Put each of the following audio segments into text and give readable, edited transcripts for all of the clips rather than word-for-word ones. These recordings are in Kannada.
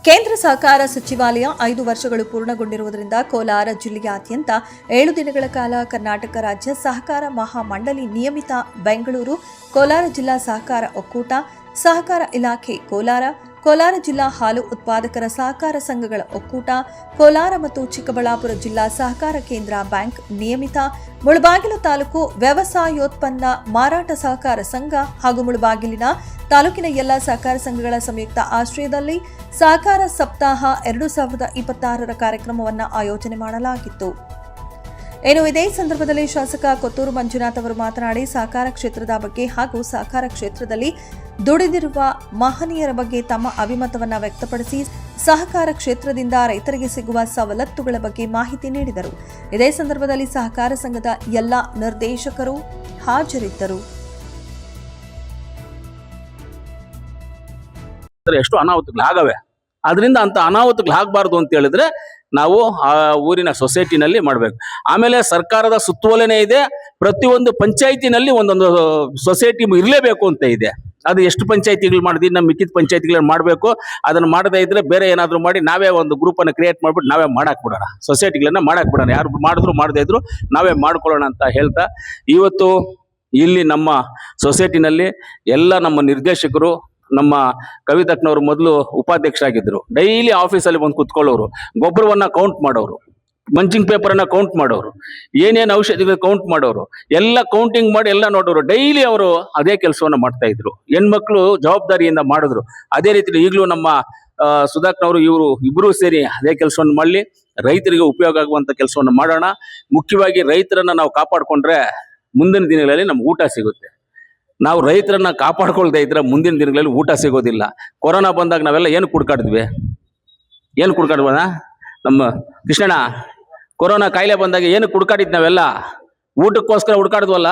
ಕೇಂದ್ರ ಸಹಕಾರ ಸಚಿವಾಲಯ 5 ವರ್ಷಗಳು ಪೂರ್ಣಗೊಂಡಿರುವುದರಿಂದ ಕೋಲಾರ ಜಿಲ್ಲೆಯಾದ್ಯಂತ 7 ದಿನಗಳ ಕಾಲ ಕರ್ನಾಟಕ ರಾಜ್ಯ ಸಹಕಾರ ಮಹಾಮಂಡಳಿ ನಿಯಮಿತ ಬೆಂಗಳೂರು, ಕೋಲಾರ ಜಿಲ್ಲಾ ಸಹಕಾರ ಒಕ್ಕೂಟ, ಸಹಕಾರ ಇಲಾಖೆ ಕೋಲಾರ ಜಿಲ್ಲಾ ಹಾಲು ಉತ್ಪಾದಕರ ಸಹಕಾರ ಸಂಘಗಳ ಒಕ್ಕೂಟ, ಕೋಲಾರ ಮತ್ತು ಚಿಕ್ಕಬಳ್ಳಾಪುರ ಜಿಲ್ಲಾ ಸಹಕಾರ ಕೇಂದ್ರ ಬ್ಯಾಂಕ್ ನಿಯಮಿತ, ಮುಳಬಾಗಿಲು ತಾಲೂಕು ವ್ಯವಸಾಯೋತ್ಪನ್ನ ಮಾರಾಟ ಸಹಕಾರ ಸಂಘ ಹಾಗೂ ಮುಳಬಾಗಿಲಿನ ತಾಲೂಕಿನ ಎಲ್ಲ ಸಹಕಾರ ಸಂಘಗಳ ಸಂಯುಕ್ತ ಆಶ್ರಯದಲ್ಲಿ ಸಹಕಾರ ಸಪ್ತಾಹ 2026ರ ಕಾರ್ಯಕ್ರಮವನ್ನು ಆಯೋಜನೆ ಮಾಡಲಾಗಿತ್ತು. ಇದೇ ಸಂದರ್ಭದಲ್ಲಿ ಶಾಸಕ ಕೊತ್ತೂರು ಮಂಜುನಾಥ್ ಅವರು ಮಾತನಾಡಿ ಸಹಕಾರ ಕ್ಷೇತ್ರದ ಬಗ್ಗೆ ಹಾಗೂ ಸಹಕಾರ ಕ್ಷೇತ್ರದಲ್ಲಿ ದುಡಿದಿರುವ ಮಹನೀಯರ ಬಗ್ಗೆ ತಮ್ಮ ಅಭಿಮತವನ್ನು ವ್ಯಕ್ತಪಡಿಸಿ ಸಹಕಾರ ಕ್ಷೇತ್ರದಿಂದ ರೈತರಿಗೆ ಸಿಗುವ ಸವಲತ್ತುಗಳ ಬಗ್ಗೆ ಮಾಹಿತಿ ನೀಡಿದರು. ಇದೇ ಸಂದರ್ಭದಲ್ಲಿ ಸಹಕಾರ ಸಂಘದ ಎಲ್ಲ ನಿರ್ದೇಶಕರು ಹಾಜರಿದ್ದರು. ಎಷ್ಟು ಅನಾಹುತಗಳಾಗವೆ, ಅದರಿಂದ ಅಂತ ಅನಾಹುತಗಳಾಗಬಾರ್ದು ಅಂತ ಹೇಳಿದ್ರೆ ನಾವು ಆ ಊರಿನ ಸೊಸೈಟಿನಲ್ಲಿ ಮಾಡಬೇಕು. ಆಮೇಲೆ ಸರ್ಕಾರದ ಸುತ್ತೋಲೆನೇ ಇದೆ, ಪ್ರತಿಯೊಂದು ಪಂಚಾಯಿತಿನಲ್ಲಿ ಒಂದೊಂದು ಸೊಸೈಟಿ ಇರಲೇಬೇಕು ಅಂತ ಇದೆ. ಅದು ಎಷ್ಟು ಪಂಚಾಯಿತಿಗಳು ಮಾಡಿದ್ವಿ, ನಮ್ಮ ಮಿಕ್ಕಿದ ಪಂಚಾಯಿತಿಗಳನ್ನ ಮಾಡಬೇಕು. ಅದನ್ನು ಮಾಡದೇ ಇದ್ರೆ ಬೇರೆ ಏನಾದರೂ ಮಾಡಿ ನಾವೇ ಒಂದು ಗ್ರೂಪನ್ನು ಕ್ರಿಯೇಟ್ ಮಾಡಿಬಿಟ್ಟು ನಾವೇ ಮಾಡಾಕ್ಬಿಡೋಣ, ಸೊಸೈಟಿಗಳನ್ನ ಮಾಡಾಕ್ಬಿಡೋಣ. ಯಾರು ಮಾಡಿದ್ರು ಮಾಡದೇ ಇದ್ರು ನಾವೇ ಮಾಡ್ಕೊಳ್ಳೋಣ ಅಂತ ಹೇಳ್ತಾ, ಇವತ್ತು ಇಲ್ಲಿ ನಮ್ಮ ಸೊಸೈಟಿನಲ್ಲಿ ಎಲ್ಲ ನಮ್ಮ ನಿರ್ದೇಶಕರು, ನಮ್ಮ ಕವಿತಕ್ನವರು ಮೊದಲು ಉಪಾಧ್ಯಕ್ಷರಾಗಿದ್ದರು, ಡೈಲಿ ಆಫೀಸಲ್ಲಿ ಬಂದು ಕುತ್ಕೊಳ್ಳೋರು, ಗೊಬ್ಬರವನ್ನ ಕೌಂಟ್ ಮಾಡೋರು, ಮಂಚಿಂಗ್ ಪೇಪರನ್ನು ಕೌಂಟ್ ಮಾಡೋರು, ಏನೇನು ಔಷಧಿಗಳು ಕೌಂಟ್ ಮಾಡೋರು, ಎಲ್ಲ ಕೌಂಟಿಂಗ್ ಮಾಡಿ ಎಲ್ಲ ನೋಡೋರು. ಡೈಲಿ ಅವರು ಅದೇ ಕೆಲಸವನ್ನು ಮಾಡ್ತಾ ಇದ್ರು. ಹೆಣ್ಮಕ್ಳು ಜವಾಬ್ದಾರಿಯಿಂದ ಮಾಡಿದ್ರು. ಅದೇ ರೀತಿ ಈಗಲೂ ನಮ್ಮ ಸುಧಾಕ್ನವರು ಇವರು ಇಬ್ಬರೂ ಸೇರಿ ಅದೇ ಕೆಲಸವನ್ನು ಮಾಡಲಿ, ರೈತರಿಗೆ ಉಪಯೋಗ ಆಗುವಂಥ ಕೆಲಸವನ್ನು ಮಾಡೋಣ. ಮುಖ್ಯವಾಗಿ ರೈತರನ್ನ ನಾವು ಕಾಪಾಡಿಕೊಂಡ್ರೆ ಮುಂದಿನ ದಿನಗಳಲ್ಲಿ ನಮ್ಗೆ ಊಟ ಸಿಗುತ್ತೆ. ನಾವು ರೈತರನ್ನ ಕಾಪಾಡ್ಕೊಳ್ದೇ ಇದ್ರೆ ಮುಂದಿನ ದಿನಗಳಲ್ಲಿ ಊಟ ಸಿಗೋದಿಲ್ಲ. ಕೊರೋನಾ ಬಂದಾಗ ನಾವೆಲ್ಲ ಏನು ಕುಡ್ಕಾಡಿದ್ವಿ, ನಮ್ಮ ಕೃಷ್ಣಣ್ಣ ಕೊರೋನಾ ಕಾಯಿಲೆ ಬಂದಾಗ ಏನು ಕುಡ್ಕಾಡಿದ್ ನಾವೆಲ್ಲ? ಊಟಕ್ಕೋಸ್ಕರ ಹುಡ್ಕಾಡಿದ್ವಲ್ಲ,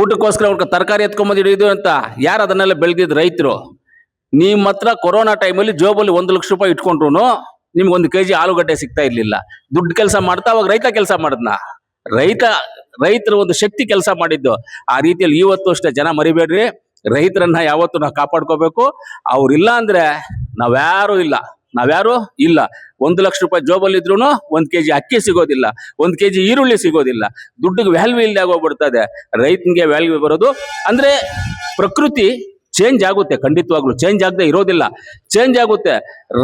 ಊಟಕ್ಕೋಸ್ಕರ ತರಕಾರಿ ಎತ್ಕೊಂಬಂದು ಹಿಡಿದು ಅಂತ. ಯಾರು ಅದನ್ನೆಲ್ಲ ಬೆಳೆದಿದ್ದು? ರೈತರು. ನಿಮ್ಮ ಹತ್ರ ಕೊರೋನಾ ಟೈಮಲ್ಲಿ ಜೋಬಲ್ಲಿ 1 ಲಕ್ಷ ರೂಪಾಯಿ ಇಟ್ಕೊಂಡ್ರು ನಿಮ್ಗೆ 1 kg ಆಲೂಗಡ್ಡೆ ಸಿಗ್ತಾ ಇರ್ಲಿಲ್ಲ. ದುಡ್ಡು ಕೆಲಸ ಮಾಡ್ತಾ ಅವಾಗ ರೈತ ಕೆಲಸ ಮಾಡಿದ್ನ. ರೈತರ ಒಂದು ಶಕ್ತಿ ಕೆಲಸ ಮಾಡಿದ್ದು. ಆ ರೀತಿಯಲ್ಲಿ ಇವತ್ತು ಅಷ್ಟೇ ಜನ ಮರಿಬೇಡ್ರಿ, ರೈತರನ್ನ ಯಾವತ್ತು ನಾವು ಕಾಪಾಡ್ಕೋಬೇಕು. ಅವ್ರಿಲ್ಲ ಅಂದ್ರೆ ನಾವ್ಯಾರು ಇಲ್ಲ. 1 ಲಕ್ಷ ರೂಪಾಯಿ ಜೋಬಲ್ಲಿ ಇದ್ರು 1 kg ಅಕ್ಕಿ ಸಿಗೋದಿಲ್ಲ, 1 kg ಈರುಳ್ಳಿ ಸಿಗೋದಿಲ್ಲ. ದುಡ್ಡಿಗೆ ವ್ಯಾಲ್ಯೂ ಇಲ್ಲದೆ ಆಗೋಗ್ಬಿಡ್ತದೆ. ರೈತನಿಗೆ ವ್ಯಾಲ್ಯೂ ಬರೋದು ಅಂದ್ರೆ ಪ್ರಕೃತಿ ಚೇಂಜ್ ಆಗುತ್ತೆ. ಖಂಡಿತವಾಗ್ಲೂ ಚೇಂಜ್ ಆಗದೆ ಇರೋದಿಲ್ಲ, ಚೇಂಜ್ ಆಗುತ್ತೆ.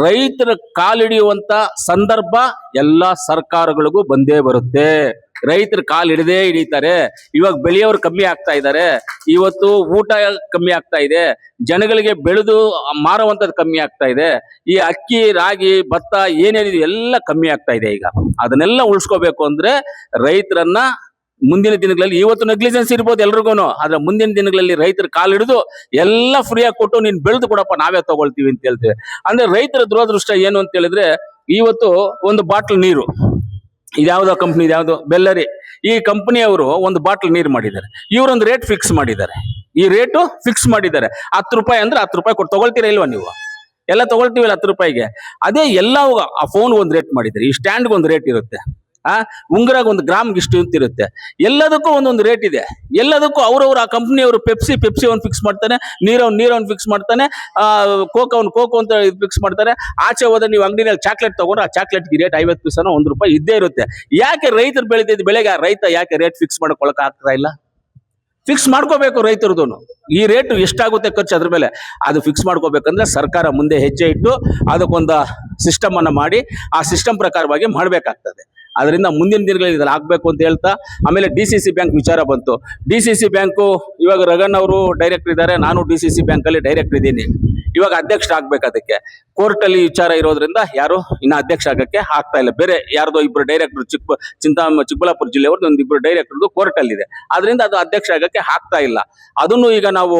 ರೈತರ ಕಾಲಿಡಿಯುವಂತ ಸಂದರ್ಭ ಎಲ್ಲ ಸರ್ಕಾರಗಳಿಗೂ ಬಂದೇ ಬರುತ್ತೆ. ರೈತರು ಕಾಲು ಹಿಡಿತಾರೆ. ಇವಾಗ ಬೆಳೆಯೋರು ಕಮ್ಮಿ ಆಗ್ತಾ ಇದ್ದಾರೆ, ಇವತ್ತು ಊಟ ಕಮ್ಮಿ ಆಗ್ತಾ ಇದೆ, ಜನಗಳಿಗೆ ಬೆಳೆದು ಮಾರುವಂಥದ್ದು ಕಮ್ಮಿ ಆಗ್ತಾ ಇದೆ. ಈ ಅಕ್ಕಿ, ರಾಗಿ, ಭತ್ತ ಏನೇನಿದೆ ಎಲ್ಲ ಕಮ್ಮಿ ಆಗ್ತಾ ಇದೆ. ಈಗ ಅದನ್ನೆಲ್ಲ ಉಳಿಸ್ಕೋಬೇಕು ಅಂದ್ರೆ ರೈತರನ್ನ ಮುಂದಿನ ದಿನಗಳಲ್ಲಿ, ಇವತ್ತು ನೆಗ್ಲಿಜೆನ್ಸ್ ಇರ್ಬೋದು ಎಲ್ರಿಗೂ, ಆದ್ರೆ ಮುಂದಿನ ದಿನಗಳಲ್ಲಿ ರೈತರ ಕಾಲು ಹಿಡಿದು ಎಲ್ಲ ಫ್ರೀಯಾಗಿ ಕೊಟ್ಟು ನೀನ್ ಬೆಳೆದು ಕೊಡಪ್ಪ, ನಾವೇ ತಗೊಳ್ತೀವಿ ಅಂತ ಹೇಳ್ತೇವೆ. ಅಂದ್ರೆ ರೈತರ ದುರದೃಷ್ಟ ಏನು ಅಂತ ಹೇಳಿದ್ರೆ, ಇವತ್ತು ಒಂದು ಬಾಟ್ಲ್ ನೀರು, ಇದ್ಯಾವುದೋ ಕಂಪ್ನಿ, ಇದ್ಯಾವುದೋ ಬೆಲ್ಲರಿ, ಈ ಕಂಪನಿಯವರು ಒಂದು ಬಾಟ್ಲ್ ನೀರು ಮಾಡಿದ್ದಾರೆ. ಇವರೊಂದು ರೇಟ್ ಫಿಕ್ಸ್ ಮಾಡಿದ್ದಾರೆ. ಈ ರೇಟು ಫಿಕ್ಸ್ ಮಾಡಿದ್ದಾರೆ 10 ರೂಪಾಯಿ ಅಂದ್ರೆ 10 ರೂಪಾಯಿ ಕೊಟ್ಟು ತಗೊಳ್ತೀರಾ ಇಲ್ವಾ? ನೀವು ಎಲ್ಲ ತಗೊಳ್ತೀವಲ್ಲ 10 ರೂಪಾಯಿಗೆ. ಅದೇ ಎಲ್ಲ ಆ ಫೋನ್ ಒಂದು ರೇಟ್ ಮಾಡಿದ್ದಾರೆ, ಈ ಸ್ಟ್ಯಾಂಡ್ಗೆ ಒಂದು ರೇಟ್ ಇರುತ್ತೆ, ಉಂಗುರಾಗ 1 ಗ್ರಾಮ್ಗೆ ಇಷ್ಟು ಅಂತ ಇರುತ್ತೆ. ಎಲ್ಲದಕ್ಕೂ ಒಂದೊಂದು ರೇಟ್ ಇದೆ. ಎಲ್ಲದಕ್ಕೂ ಅವ್ರವ್ರು ಆ ಕಂಪ್ನಿಯವರು ಪೆಪ್ಸಿ ಅವ್ನು ಫಿಕ್ಸ್ ಮಾಡ್ತಾನೆ, ನೀರವ್ನು ಫಿಕ್ಸ್ ಮಾಡ್ತಾನೆ, ಕೋಕೋ ಅಂತ ಫಿಕ್ಸ್ ಮಾಡ್ತಾರೆ. ಆಚೆ ಹೋದ ನೀವು ಅಂಗಡಿನಲ್ಲಿ ಚಾಕ್ಲೇಟ್ ತಗೊಂಡ್ರೆ ಆ ಚಾಕ್ಲೇಟ್ಗೆ ರೇಟ್ 50 ಪೈಸೆನೋ 1 ರೂಪಾಯಿ ಇದ್ದೇ ಇರುತ್ತೆ. ಯಾಕೆ ರೈತರು ಬೆಳೆದಿದ್ದು ಬೆಳೆಗೆ ರೈತ ಯಾಕೆ ರೇಟ್ ಫಿಕ್ಸ್ ಮಾಡ್ಕೊಳಕ್ ಆಗ್ತಾ ಇಲ್ಲ? ಫಿಕ್ಸ್ ಮಾಡ್ಕೋಬೇಕು ರೈತರದು. ಈ ರೇಟ್ ಎಷ್ಟಾಗುತ್ತೆ ಖರ್ಚು, ಅದ್ರ ಮೇಲೆ ಅದು ಫಿಕ್ಸ್ ಮಾಡ್ಕೋಬೇಕಂದ್ರೆ ಸರ್ಕಾರ ಮುಂದೆ ಹೆಜ್ಜೆ ಇಟ್ಟು ಅದಕ್ಕೊಂದು ಸಿಸ್ಟಮ್ ಅನ್ನ ಮಾಡಿ ಆ ಸಿಸ್ಟಮ್ ಪ್ರಕಾರವಾಗಿ ಮಾಡಬೇಕಾಗ್ತದೆ. ಅದರಿಂದ ಮುಂದಿನ ದಿನಗಳಲ್ಲಿ ಇದ್ರಲ್ಲಿ ಆಗ್ಬೇಕು ಅಂತ ಹೇಳ್ತಾ, ಆಮೇಲೆ DCC ಬ್ಯಾಂಕ್ ವಿಚಾರ ಬಂತು. DCC ಬ್ಯಾಂಕು ಇವಾಗ ರಗನ್ ಅವರು ಡೈರೆಕ್ಟರ್ ಇದ್ದಾರೆ, ನಾನು DCC ಬ್ಯಾಂಕ್ ಅಲ್ಲಿ ಡೈರೆಕ್ಟರ್ ಇದ್ದೀನಿ. ಇವಾಗ ಅಧ್ಯಕ್ಷ ಆಗ್ಬೇಕು. ಅದಕ್ಕೆ ಕೋರ್ಟ್ ಅಲ್ಲಿ ವಿಚಾರ ಇರೋದ್ರಿಂದ ಯಾರು ಇನ್ನ ಅಧ್ಯಕ್ಷ ಆಗಕ್ಕೆ ಆಗ್ತಾ ಇಲ್ಲ. ಬೇರೆ ಯಾರ್ದೋ 2 ಡೈರೆಕ್ಟರ್ ಚಿಕ್ಕಬಳ್ಳಾಪುರ ಜಿಲ್ಲೆಯವ್ರದ್ದು 1 ಡೈರೆಕ್ಟರ್ದು ಕೋರ್ಟ್ ಅಲ್ಲಿ ಇದೆ. ಅದರಿಂದ ಅದು ಅಧ್ಯಕ್ಷ ಆಗಕ್ಕೆ ಆಗ್ತಾ ಇಲ್ಲ. ಅದನ್ನು ಈಗ ನಾವು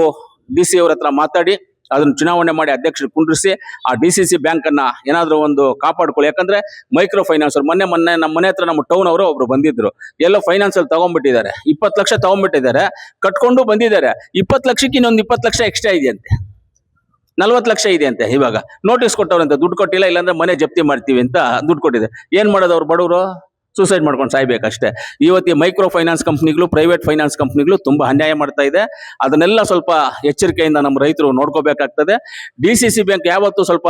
DC ಅವ್ರ ಹತ್ರ ಮಾತಾಡಿ ಅದನ್ನು ಚುನಾವಣೆ ಮಾಡಿ ಅಧ್ಯಕ್ಷರು ಕುಂಡ್ರಿಸಿ ಆ DCC ಬ್ಯಾಂಕ್ ಅನ್ನ ಏನಾದ್ರೂ ಒಂದು ಕಾಪಾಡ್ಕೊಳ್ಳಿ. ಯಾಕಂದ್ರೆ ಮೈಕ್ರೋ ಫೈನಾನ್ಸರ್ ಮೊನ್ನೆ ನಮ್ಮ ಮನೆ ಹತ್ರ ನಮ್ಮ ಟೌನ್ ಅವರು ಒಬ್ರು ಬಂದಿದ್ರು, ಎಲ್ಲೋ ಫೈನಾನ್ಸ್ ಅಲ್ಲಿ ತಗೊಂಡ್ಬಿಟ್ಟಿದ್ದಾರೆ, 20 ಲಕ್ಷ ತಗೊಂಡ್ಬಿಟ್ಟಿದ್ದಾರೆ, ಕಟ್ಕೊಂಡು ಬಂದಿದ್ದಾರೆ. 20 ಲಕ್ಷಕ್ಕೆ ಇನ್ನೊಂದು 20 ಲಕ್ಷ ಎಕ್ಸ್ಟ್ರಾ ಇದೆಯಂತೆ, 40 ಲಕ್ಷ ಇದೆ ಅಂತೆ. ಇವಾಗ ನೋಟಿಸ್ ಕೊಟ್ಟವ್ರಂತೆ, ದುಡ್ಡು ಕೊಟ್ಟಿಲ್ಲ, ಇಲ್ಲಾಂದ್ರೆ ಮನೆ ಜಪ್ತಿ ಮಾಡ್ತೀವಿ ಅಂತ ದುಡ್ಡು ಕೊಟ್ಟಿದೆ. ಏನ್ ಮಾಡೋದು ಅವ್ರು ಬಡವರು? ಸೂಸೈಡ್ ಮಾಡ್ಕೊಂಡು ಸಾಯ್ಬೇಕಷ್ಟೇ. ಇವತ್ತು ಮೈಕ್ರೋ ಫೈನಾನ್ಸ್ ಕಂಪ್ನಿಗಳು, ಪ್ರೈವೇಟ್ ಫೈನಾನ್ಸ್ ಕಂಪ್ನಿಗಳು ತುಂಬಾ ಅನ್ಯಾಯ ಮಾಡ್ತಾ ಇದೆ. ಅದನ್ನೆಲ್ಲ ಸ್ವಲ್ಪ ಎಚ್ಚರಿಕೆಯಿಂದ ನಮ್ಮ ರೈತರು ನೋಡ್ಕೋಬೇಕಾಗ್ತದೆ. DCC ಬ್ಯಾಂಕ್ ಯಾವತ್ತೂ ಸ್ವಲ್ಪ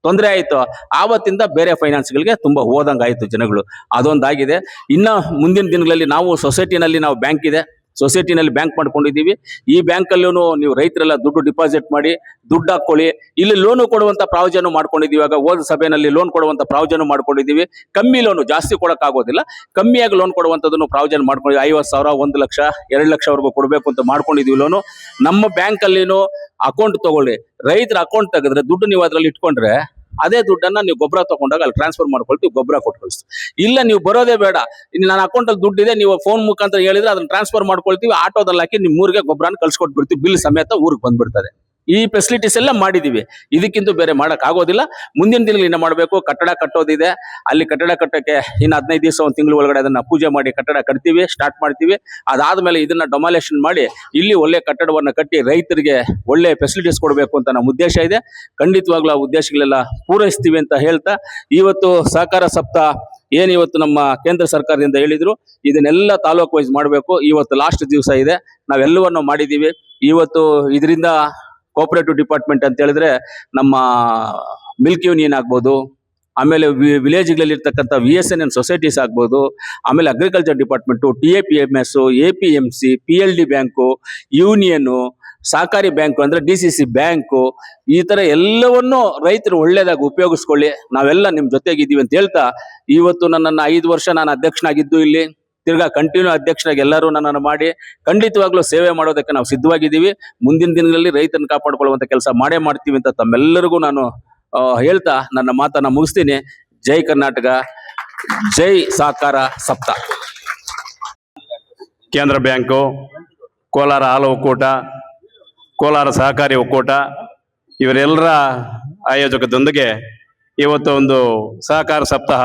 ತೊಂದರೆ ಆಯಿತು, ಆವತ್ತಿಂದ ಬೇರೆ ಫೈನಾನ್ಸ್ಗಳಿಗೆ ತುಂಬ ಹೋದಂಗಾಯಿತು ಜನಗಳು. ಅದೊಂದಾಗಿದೆ. ಇನ್ನು ಮುಂದಿನ ದಿನಗಳಲ್ಲಿ ನಾವು ಸೊಸೈಟಿನಲ್ಲಿ ನಾವು ಬ್ಯಾಂಕ್ ಇದೆ, ಸೊಸೈಟಿನಲ್ಲಿ ಬ್ಯಾಂಕ್ ಮಾಡ್ಕೊಂಡಿದ್ದೀವಿ. ಈ ಬ್ಯಾಂಕಲ್ಲೂ ನೀವು ರೈತರೆಲ್ಲ ದುಡ್ಡು ಡಿಪಾಸಿಟ್ ಮಾಡಿ ದುಡ್ಡು ಹಾಕೊಳ್ಳಿ. ಇಲ್ಲಿ ಲೋನು ಕೊಡುವಂಥ ಪ್ರಾವಿಜನ್ ಮಾಡ್ಕೊಂಡಿದ್ದೀವಿ. ಇವಾಗ ಹೋದ ಸಭೆಯಲ್ಲಿ ಲೋನ್ ಕೊಡುವಂಥ ಪ್ರಾವಿಜನ್ ಮಾಡ್ಕೊಂಡಿದ್ದೀವಿ. ಕಮ್ಮಿ ಲೋನು, ಜಾಸ್ತಿ ಕೊಡೋಕ್ಕಾಗೋದಿಲ್ಲ, ಕಮ್ಮಿಯಾಗಿ ಲೋನ್ ಕೊಡುವಂಥದ್ದನ್ನು ಪ್ರಾವಿಜನ್ ಮಾಡ್ಕೊಂಡಿದ್ದೀವಿ. 50,000, 1 ಲಕ್ಷ, 2 ಲಕ್ಷವರೆಗೂ ಕೊಡಬೇಕು ಅಂತ ಮಾಡ್ಕೊಂಡಿದ್ದೀವಿ ಲೋನು. ನಮ್ಮ ಬ್ಯಾಂಕಲ್ಲಿನೂ ಅಕೌಂಟ್ ತಗೊಳ್ಳಿ, ರೈತರ ಅಕೌಂಟ್ ತೆಗೆದ್ರೆ ದುಡ್ಡು ನೀವು ಅದರಲ್ಲಿ ಇಟ್ಕೊಂಡ್ರೆ ಅದೇ ದುಡ್ಡನ್ನ ನೀವು ಗೊಬ್ಬರ ತಗೊಂಡಾಗ ಅಲ್ಲಿ ಟ್ರಾನ್ಸ್ಫರ್ ಮಾಡ್ಕೊಳ್ತೀವಿ, ಗೊಬ್ಬರ ಕೊಟ್ಟು ಕಳಿಸ್ತೀವಿ. ಇಲ್ಲ ನೀವು ಬರೋದೇ ಬೇಡ, ಇನ್ನು ನನ್ನ ಅಕೌಂಟಲ್ಲಿ ದುಡ್ಡಿದೆ, ನೀವು ಫೋನ್ ಮುಖಾಂತರ ಹೇಳಿದ್ರೆ ಅದನ್ನ ಟ್ರಾನ್ಸ್ಫರ್ ಮಾಡ್ಕೊಳ್ತೀವಿ, ಆಟೋದಲ್ಲಿ ಹಾಕಿ ನಿಮ್ಮ ಊರಿಗೆ ಗೊಬ್ಬರನ ಕಳ್ಸಿಕೊಟ್ಬಿಡ್ತೀವಿ, ಬಿಲ್ ಸಮೇತ ಊರಿಗೆ ಬಂದ್ಬಿಡ್ತದೆ. ಈ ಫೆಸಿಲಿಟೀಸ್ ಎಲ್ಲ ಮಾಡಿದೀವಿ. ಇದಕ್ಕಿಂತ ಬೇರೆ ಮಾಡಕ್ ಆಗೋದಿಲ್ಲ. ಮುಂದಿನ ದಿನಗಳು ಇನ್ನ ಮಾಡಬೇಕು. ಕಟ್ಟಡ ಕಟ್ಟೋದಿದೆ, ಅಲ್ಲಿ ಕಟ್ಟಡ ಕಟ್ಟಕ್ಕೆ ಇನ್ನು 15 ದಿವಸ, 1 ತಿಂಗಳು ಒಳಗಡೆ ಅದನ್ನ ಪೂಜೆ ಮಾಡಿ ಕಟ್ಟಡ ಕಟ್ತೀವಿ, ಸ್ಟಾರ್ಟ್ ಮಾಡ್ತೀವಿ. ಅದಾದ್ಮೇಲೆ ಇದನ್ನ ಡೊಮಾಲೇಷನ್ ಮಾಡಿ ಇಲ್ಲಿ ಒಳ್ಳೆ ಕಟ್ಟಡವನ್ನ ಕಟ್ಟಿ ರೈತರಿಗೆ ಒಳ್ಳೆ ಫೆಸಿಲಿಟೀಸ್ ಕೊಡಬೇಕು ಅಂತ ನಮ್ಮ ಉದ್ದೇಶ ಇದೆ. ಖಂಡಿತವಾಗ್ಲೂ ಆ ಉದ್ದೇಶಗಳೆಲ್ಲ ಪೂರೈಸ್ತೀವಿ ಅಂತ ಹೇಳ್ತಾ, ಇವತ್ತು ಸಹಕಾರ ಸಪ್ತಾಹ ಏನ್ ಇವತ್ತು ನಮ್ಮ ಕೇಂದ್ರ ಸರ್ಕಾರದಿಂದ ಹೇಳಿದ್ರು, ಇದನ್ನೆಲ್ಲ ತಾಲೂಕು ವೈಸ್ ಮಾಡಬೇಕು. ಇವತ್ತು ಲಾಸ್ಟ್ ದಿವಸ ಇದೆ, ನಾವೆಲ್ಲವನ್ನು ಮಾಡಿದ್ದೀವಿ. ಇವತ್ತು ಇದರಿಂದ ಕೋಆಪರೇಟಿವ್ ಡಿಪಾರ್ಟ್ಮೆಂಟ್ ಅಂತ ಹೇಳಿದ್ರೆ ನಮ್ಮ ಮಿಲ್ಕ್ ಯೂನಿಯನ್ ಆಗ್ಬೋದು, ಆಮೇಲೆ ವಿಲೇಜ್ಗಳಲ್ಲಿ ಇರ್ತಕ್ಕಂಥ VSNN ಸೊಸೈಟೀಸ್ ಆಗ್ಬೋದು, ಆಮೇಲೆ agriculture department, TAPMS, APMC, PLD bank, union, ಸಹಕಾರಿ ಬ್ಯಾಂಕು ಅಂದ್ರೆ DCC ಬ್ಯಾಂಕು, ಈ ತರ ಎಲ್ಲವನ್ನು ರೈತರು ಒಳ್ಳೇದಾಗಿ ಉಪಯೋಗಿಸ್ಕೊಳ್ಳಿ, ನಾವೆಲ್ಲ ನಿಮ್ ಜೊತೆಗಿದ್ದೀವಿ ಅಂತ ಹೇಳ್ತಾ, ಇವತ್ತು ನನ್ನನ್ನು 5 ವರ್ಷ ನಾನು ಅಧ್ಯಕ್ಷನಾಗಿದ್ದು, ಇಲ್ಲಿ ತಿರ್ಗಾ ಕಂಟಿನ್ಯೂ ಅಧ್ಯಕ್ಷರಾಗಿ ಎಲ್ಲರೂ ನನ್ನನ್ನು ಮಾಡಿ ಖಂಡಿತವಾಗ್ಲೂ ಸೇವೆ ಮಾಡೋದಕ್ಕೆ ನಾವು ಸಿದ್ಧವಾಗಿದ್ದೀವಿ. ಮುಂದಿನ ದಿನಗಳಲ್ಲಿ ರೈತನ ಕಾಪಾಡ್ಕೊಳ್ಳುವಂತ ಕೆಲಸ ಮಾಡೇ ಮಾಡ್ತೀವಿ ಅಂತ ತಮ್ಮೆಲ್ಲರಿಗೂ ನಾನು ಹೇಳ್ತಾ ನನ್ನ ಮಾತನ್ನ ಮುಗಿಸ್ತೀನಿ. ಜೈ ಕರ್ನಾಟಕ, ಜೈ ಸಹಕಾರ ಸಪ್ತಾಹ. ಕೇಂದ್ರ ಬ್ಯಾಂಕು, ಕೋಲಾರ ಹಾಲು ಒಕ್ಕೂಟ, ಕೋಲಾರ ಸಹಕಾರಿ ಒಕ್ಕೂಟ ಇವರೆಲ್ಲರ ಆಯೋಜಕದೊಂದಿಗೆ ಇವತ್ತು ಒಂದು ಸಹಕಾರ ಸಪ್ತಾಹ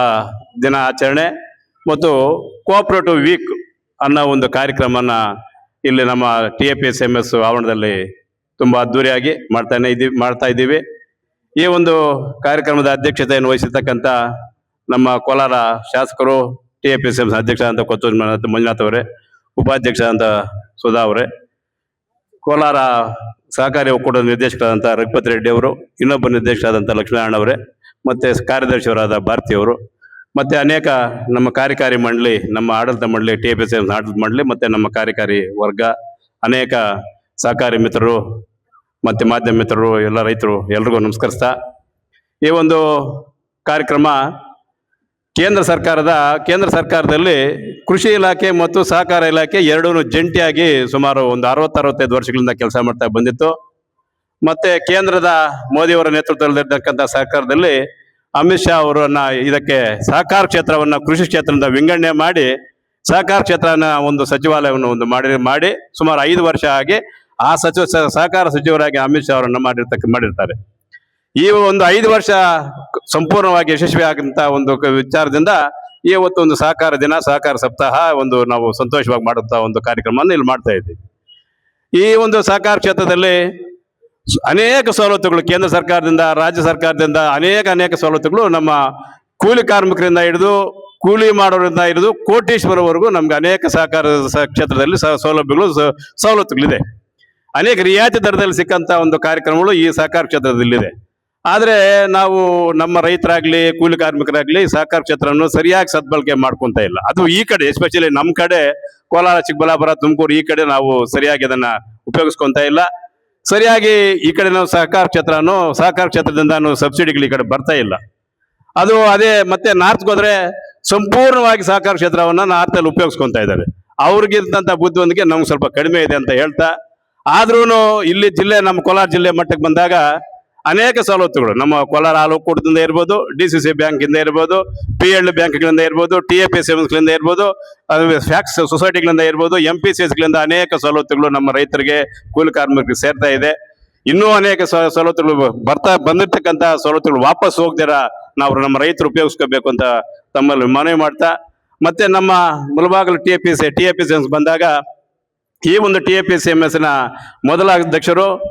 ದಿನ ಆಚರಣೆ ಮತ್ತು ಕೋಆಪರೇಟಿವ್ ವೀಕ್ ಅನ್ನೋ ಒಂದು ಕಾರ್ಯಕ್ರಮನ ಇಲ್ಲಿ ನಮ್ಮ TAPSMS ಆವರಣದಲ್ಲಿ ತುಂಬ ಅದ್ದೂರಿಯಾಗಿ ಮಾಡ್ತಾ ಇದ್ದೀವಿ. ಈ ಒಂದು ಕಾರ್ಯಕ್ರಮದ ಅಧ್ಯಕ್ಷತೆಯನ್ನು ವಹಿಸಿರ್ತಕ್ಕಂಥ ನಮ್ಮ ಕೋಲಾರ ಶಾಸಕರು, TAPSMS ಅಧ್ಯಕ್ಷ ಅಂತ ಕೊತ್ತೂರು ಮಂಜುನಾಥ್ ಅವರೇ, ಉಪಾಧ್ಯಕ್ಷ ಅಂತ ಸುಧಾ ಅವರೇ, ಕೋಲಾರ ಸಹಕಾರಿ ಒಕ್ಕೂಟದ ನಿರ್ದೇಶಕರಾದಂಥ ರಘುಪತಿ ರೆಡ್ಡಿ ಅವರು, ಇನ್ನೊಬ್ಬ ನಿರ್ದೇಶಕರಾದಂಥ ಲಕ್ಷ್ಮೀನಾರಾಯಣ ಅವರೇ, ಮತ್ತು ಕಾರ್ಯದರ್ಶಿಯವರಾದ ಭಾರತಿ ಅವರು, ಮತ್ತು ಅನೇಕ ನಮ್ಮ ಕಾರ್ಯಕಾರಿ ಮಂಡಳಿ, ನಮ್ಮ ಆಡಳಿತ ಮಂಡಳಿ, TAPSMS ಆಡಳಿತ ಮಂಡಳಿ, ಮತ್ತು ನಮ್ಮ ಕಾರ್ಯಕಾರಿ ವರ್ಗ, ಅನೇಕ ಸಹಕಾರಿ ಮಿತ್ರರು ಮತ್ತು ಮಾಧ್ಯಮ ಮಿತ್ರರು, ಎಲ್ಲ ರೈತರು ಎಲ್ರಿಗೂ ನಮಸ್ಕರಿಸ್ತಾ, ಈ ಒಂದು ಕಾರ್ಯಕ್ರಮ ಕೇಂದ್ರ ಸರ್ಕಾರದಲ್ಲಿ ಕೃಷಿ ಇಲಾಖೆ ಮತ್ತು ಸಹಕಾರ ಇಲಾಖೆ ಎರಡೂ ಜಂಟಿಯಾಗಿ ಸುಮಾರು ಒಂದು 60-65 ವರ್ಷಗಳಿಂದ ಕೆಲಸ ಮಾಡ್ತಾ ಬಂದಿತ್ತು. ಮತ್ತೆ ಕೇಂದ್ರದ ಮೋದಿಯವರ ನೇತೃತ್ವದಲ್ಲಿರ್ತಕ್ಕಂಥ ಸರ್ಕಾರದಲ್ಲಿ ಅಮಿತ್ ಶಾ ಅವರನ್ನ ಇದಕ್ಕೆ ಸಹಕಾರ ಕ್ಷೇತ್ರವನ್ನ ಕೃಷಿ ಕ್ಷೇತ್ರದಿಂದ ವಿಂಗಡಣೆ ಮಾಡಿ ಸಹಕಾರ ಕ್ಷೇತ್ರನ ಒಂದು ಸಚಿವಾಲಯವನ್ನು ಒಂದು ಮಾಡಿ ಸುಮಾರು 5 ವರ್ಷ ಆಗಿ ಆ ಸಹಕಾರ ಸಚಿವರಾಗಿ ಅಮಿತ್ ಶಾ ಅವರನ್ನ ಮಾಡಿರ್ತಾರೆ. ಈ ಒಂದು 5 ವರ್ಷ ಸಂಪೂರ್ಣವಾಗಿ ಯಶಸ್ವಿ ಆಗಂತ ಒಂದು ವಿಚಾರದಿಂದ ಇವತ್ತು ಒಂದು ಸಹಕಾರ ದಿನ, ಸಹಕಾರ ಸಪ್ತಾಹ ಒಂದು ನಾವು ಸಂತೋಷವಾಗಿ ಮಾಡುತ್ತಾ ಒಂದು ಕಾರ್ಯಕ್ರಮವನ್ನು ಇಲ್ಲಿ ಮಾಡ್ತಾ ಇದ್ದೀವಿ. ಈ ಒಂದು ಸಹಕಾರ ಕ್ಷೇತ್ರದಲ್ಲಿ ಅನೇಕ ಸವಲತ್ತುಗಳು ಕೇಂದ್ರ ಸರ್ಕಾರದಿಂದ, ರಾಜ್ಯ ಸರ್ಕಾರದಿಂದ ಅನೇಕ ಸವಲತ್ತುಗಳು ನಮ್ಮ ಕೂಲಿ ಕಾರ್ಮಿಕರಿಂದ ಹಿಡಿದು ಕೂಲಿ ಮಾಡೋರಿಂದ ಹಿಡಿದು ಕೋಟೀಶ್ವರವರೆಗೂ ನಮ್ಗೆ ಅನೇಕ ಸಹಕಾರ ಕ್ಷೇತ್ರದಲ್ಲಿ ಸವಲತ್ತುಗಳಿದೆ. ಅನೇಕ ರಿಯಾಯಿತಿ ದರದಲ್ಲಿ ಸಿಕ್ಕಂತ ಒಂದು ಕಾರ್ಯಕ್ರಮಗಳು ಈ ಸಹಕಾರ ಕ್ಷೇತ್ರದಲ್ಲಿದೆ. ಆದರೆ ನಾವು ನಮ್ಮ ರೈತರಾಗ್ಲಿ, ಕೂಲಿ ಕಾರ್ಮಿಕರಾಗ್ಲಿ ಸಹಕಾರ ಕ್ಷೇತ್ರವನ್ನು ಸರಿಯಾಗಿ ಸದ್ಬಳಕೆ ಮಾಡ್ಕೊಂತ ಇಲ್ಲ. ಅದು ಈ ಕಡೆ ಎಸ್ಪೆಷಲಿ ನಮ್ಮ ಕಡೆ ಕೋಲಾರ, ಚಿಕ್ಕಬಳ್ಳಾಪುರ, ತುಮಕೂರು ಈ ಕಡೆ ನಾವು ಸರಿಯಾಗಿ ಅದನ್ನ ಉಪಯೋಗಿಸ್ಕೊಂತ ಇಲ್ಲ. ಸರಿಯಾಗಿ ಈ ಕಡೆ ನಾವು ಸಹಕಾರ ಕ್ಷೇತ್ರದಿಂದ ಸಬ್ಸಿಡಿಗಳು ಈ ಕಡೆ ಬರ್ತಾ ಇಲ್ಲ. ಅದೇ ಮತ್ತೆ ನಾರ್ತ್ಗೆ ಹೋದ್ರೆ ಸಂಪೂರ್ಣವಾಗಿ ಸಹಕಾರ ಕ್ಷೇತ್ರವನ್ನ ನಾರ್ತಲ್ಲಿ ಉಪಯೋಗಿಸ್ಕೊಂತ ಇದ್ದಾರೆ. ಅವ್ರಿಗಿಂತ ಬುದ್ಧಿವಂತಿಕೆ ನಮ್ಗೆ ಸ್ವಲ್ಪ ಕಡಿಮೆ ಇದೆ ಅಂತ ಹೇಳ್ತಾ, ಆದ್ರೂ ಇಲ್ಲಿ ನಮ್ಮ ಕೋಲಾರ ಜಿಲ್ಲೆ ಮಟ್ಟಕ್ಕೆ ಬಂದಾಗ ಅನೇಕ ಸವಲತ್ತುಗಳು ನಮ್ಮ ಕೋಲಾರ ಹಾಲು ಒಕ್ಕೂಟದಿಂದ ಇರ್ಬೋದು, DCC ಬ್ಯಾಂಕಿಂದ ಇರ್ಬೋದು, PLD ಬ್ಯಾಂಕ್ಗಳಿಂದ ಇರ್ಬೋದು, TAPSMSಗಳಿಂದ ಇರ್ಬೋದು, ಫ್ಯಾಕ್ಸ್ ಸೊಸೈಟಿಗಳಿಂದ ಇರ್ಬೋದು, MPCSಗಳಿಂದ ಅನೇಕ ಸವಲತ್ತುಗಳು ನಮ್ಮ ರೈತರಿಗೆ, ಕೂಲಿ ಕಾರ್ಮಿಕರಿಗೆ ಸೇರ್ತಾ ಇದೆ. ಇನ್ನೂ ಅನೇಕ ಸವಲತ್ತುಗಳು ಬಂದಿರ್ತಕ್ಕಂಥ ಸವಲತ್ತುಗಳು ವಾಪಸ್ ಹೋಗ್ದಿರ ನಾವು ನಮ್ಮ ರೈತರು ಉಪಯೋಗಿಸ್ಕೋಬೇಕು ಅಂತ ತಮ್ಮಲ್ಲಿ ಮನವಿ ಮಾಡ್ತಾ, ಮತ್ತೆ ನಮ್ಮ ಮುಳಬಾಗಿಲು TAPSMS ಬಂದಾಗ ಈ ಒಂದು TAPSMS ಮೊದಲ ಅಧ್ಯಕ್ಷರು